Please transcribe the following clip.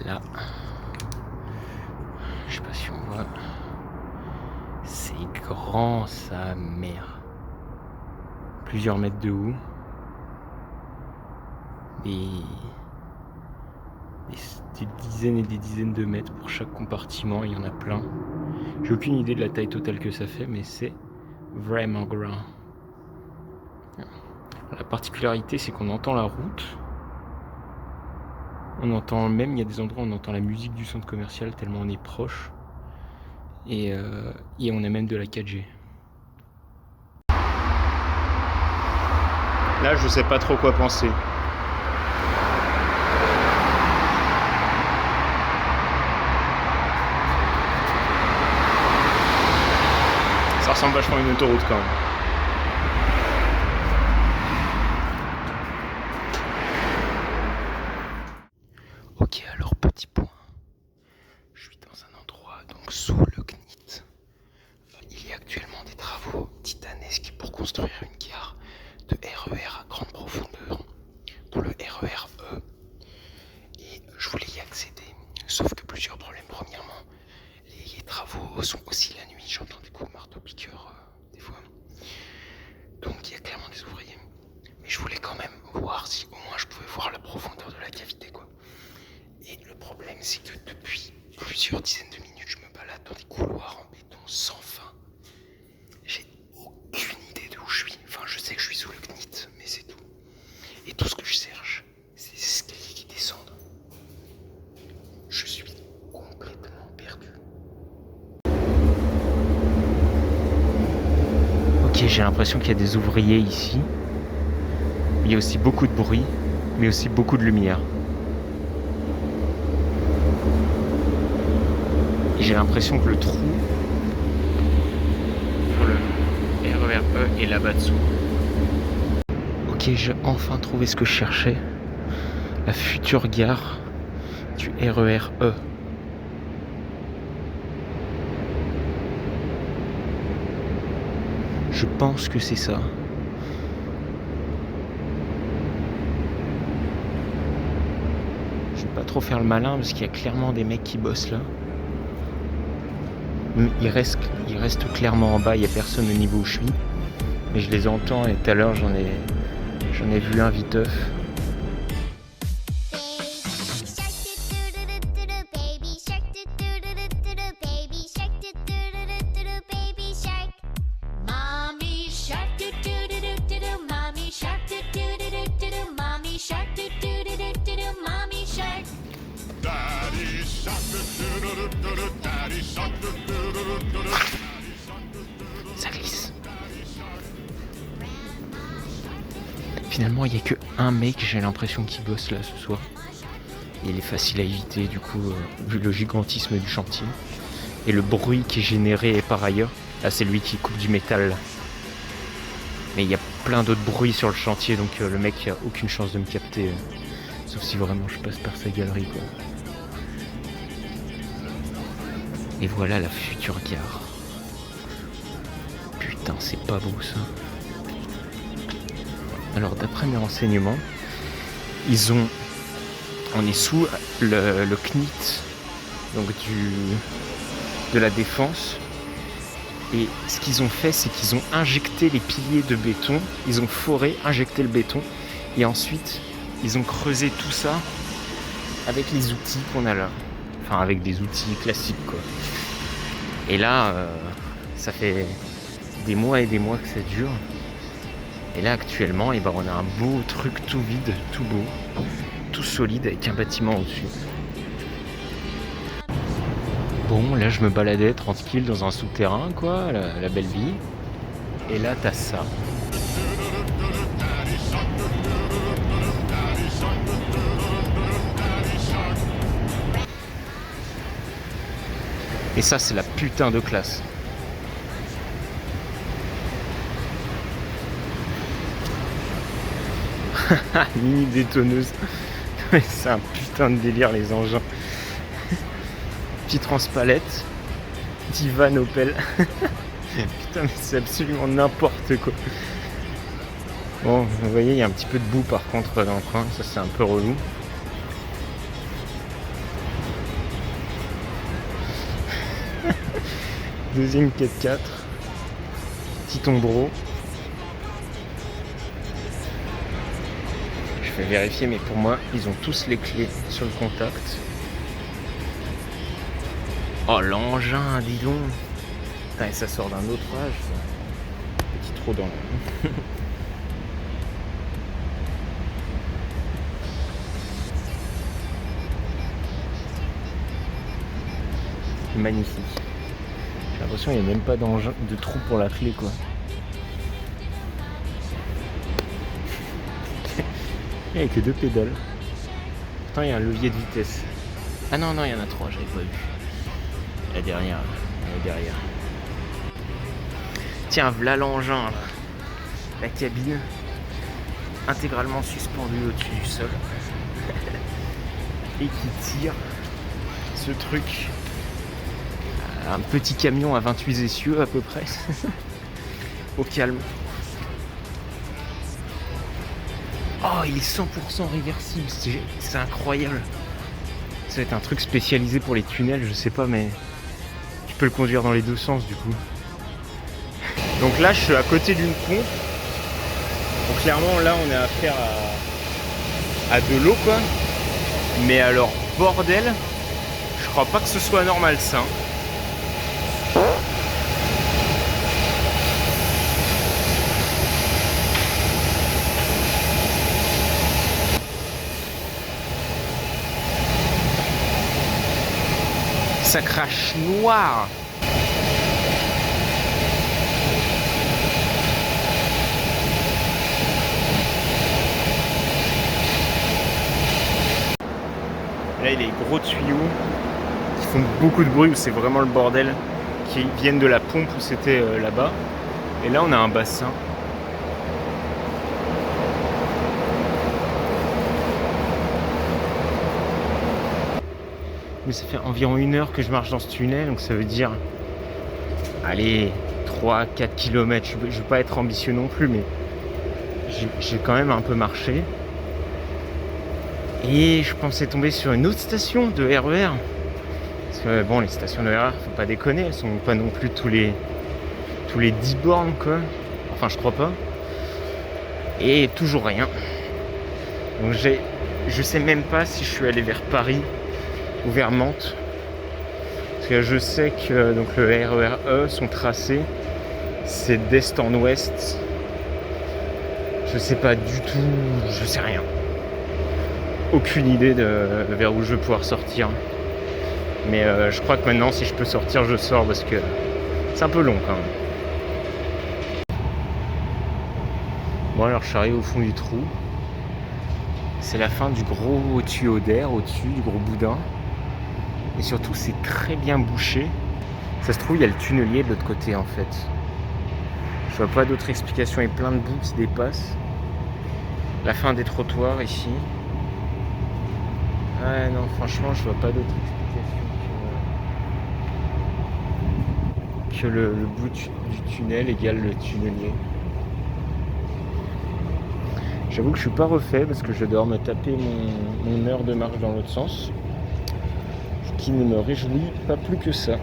Là, je sais pas si on voit, c'est grand sa mère. Plusieurs mètres de haut. Des dizaines et des dizaines de mètres pour chaque compartiment, il y en a plein. J'ai aucune idée de la taille totale que ça fait, mais c'est vraiment grand. La particularité, c'est qu'on entend la route. On entend même, il y a des endroits où on entend la musique du centre commercial tellement on est proche. Et on a même de la 4G. Là, je sais pas trop quoi penser. Ça ressemble vachement à une autoroute quand même. Ok, alors petit point. Je suis dans un endroit donc sous le CNIT. Il y a actuellement des travaux titanesques pour construire une gare de RER à grande profondeur pour le RER E. Et je voulais y accéder, sauf que plusieurs problèmes. Premièrement, les travaux sont aussi la nuit. J'entends des coups de marteau-piqueur des fois. Donc il y a clairement des ouvriers. Mais je voulais quand même voir si au moins je pouvais voir la profondeur de la cavité, quoi. Et le problème, c'est que depuis plusieurs dizaines de minutes, je me balade dans des couloirs en béton sans fin. J'ai aucune idée de où je suis. Enfin, je sais que je suis sous le CNIT, mais c'est tout. Et tout ce que je cherche, c'est des escaliers qui descendent. Je suis complètement perdu. Ok, j'ai l'impression qu'il y a des ouvriers ici. Il y a aussi beaucoup de bruit, mais aussi beaucoup de lumière. Et j'ai l'impression que le trou pour le RER E est là-bas dessous. Ok, j'ai enfin trouvé ce que je cherchais. La future gare du RER E. Je pense que c'est ça. Je vais pas trop faire le malin parce qu'il y a clairement des mecs qui bossent là. Il reste clairement en bas, il n'y a personne au niveau où je suis. Mais je les entends et tout à l'heure j'en ai vu un viteuf. Ça glisse. Finalement, il n'y a que un mec, j'ai l'impression, qui bosse là ce soir. Il est facile à éviter, du coup, vu le gigantisme du chantier. Et le bruit qui est généré par ailleurs. Là, c'est lui qui coupe du métal. Là. Mais il y a plein d'autres bruits sur le chantier, donc le mec n'a aucune chance de me capter. Sauf si vraiment je passe par sa galerie, quoi. Et voilà la future gare. Putain, c'est pas beau ça. Alors d'après mes renseignements, on est sous le CNIT, donc de la Défense. Et ce qu'ils ont fait, c'est qu'ils ont injecté les piliers de béton, ils ont foré, injecté le béton, et ensuite ils ont creusé tout ça avec les outils qu'on a là. Enfin avec des outils classiques, quoi. Et là, ça fait des mois et des mois que ça dure. Et là actuellement, on a un beau truc tout vide, tout beau, tout solide avec un bâtiment au-dessus. Bon, là je me baladais tranquille dans un souterrain, quoi, la belle vie. Et là t'as ça. Et ça c'est la putain de classe. Mini détonneuse. C'est un putain de délire les engins. Petit transpalette. Divan Opel. Putain mais c'est absolument n'importe quoi. Bon, vous voyez, il y a un petit peu de boue par contre dans le coin, ça c'est un peu relou. Deuxième 4x4. Petit ombro. Je vais vérifier, mais pour moi, ils ont tous les clés sur le contact. Oh, l'engin, dis donc. Putain, et ça sort d'un autre âge. Petit trou dans le... Magnifique. J'ai l'impression qu'il n'y a même pas d'engin, de trou pour la clé, quoi. Il n'y a que 2 pédales. Pourtant, il y a un levier de vitesse. Ah non, non, il y en a 3, j'avais pas vu. Là derrière, là derrière. Tiens, voilà l'engin, là. La cabine, intégralement suspendue au-dessus du sol. Et qui tire ce truc. Un petit camion à 28 essieux à peu près. Au calme. Oh, il est 100% réversible, c'est incroyable. Ça va être un truc spécialisé pour les tunnels, je sais pas, mais tu peux le conduire dans les deux sens du coup. Donc là, je suis à côté d'une pompe. Donc clairement, là, on a affaire à de l'eau, quoi. Mais alors, bordel, je crois pas que ce soit normal, ça. Ça crache noir. Là, il y a les gros tuyaux qui font beaucoup de bruit, où c'est vraiment le bordel, qui viennent de la pompe où c'était là-bas. Et là, on a un bassin. Mais ça fait environ 1 heure que je marche dans ce tunnel, donc ça veut dire, allez, 3-4 km. Je ne veux pas être ambitieux non plus, mais j'ai quand même un peu marché. Et je pensais tomber sur une autre station de RER. Parce que bon, les stations de RER, faut pas déconner, elles sont pas non plus tous les 10 bornes, quoi. Enfin, je crois pas. Et toujours rien. Donc je sais même pas si je suis allé vers Paris ou vers Mantes. Parce que je sais que donc, le RER E, son tracé, c'est d'est en ouest. Je sais pas du tout, je sais rien. Aucune idée de vers où je vais pouvoir sortir. Mais je crois que maintenant, si je peux sortir, je sors parce que c'est un peu long quand même. Bon, alors je suis arrivé au fond du trou. C'est la fin du gros tuyau d'air au-dessus, du gros boudin. Et surtout, c'est très bien bouché. Ça se trouve, il y a le tunnelier de l'autre côté en fait. Je vois pas d'autre explication. Il y a plein de bouts qui dépassent. La fin des trottoirs ici. Ouais, non, franchement, je vois pas d'autre explication que le bout du tunnel égale le tunnelier. J'avoue que je suis pas refait parce que je dois me taper mon heure de marche dans l'autre sens. Ce qui ne me réjouit pas plus que ça.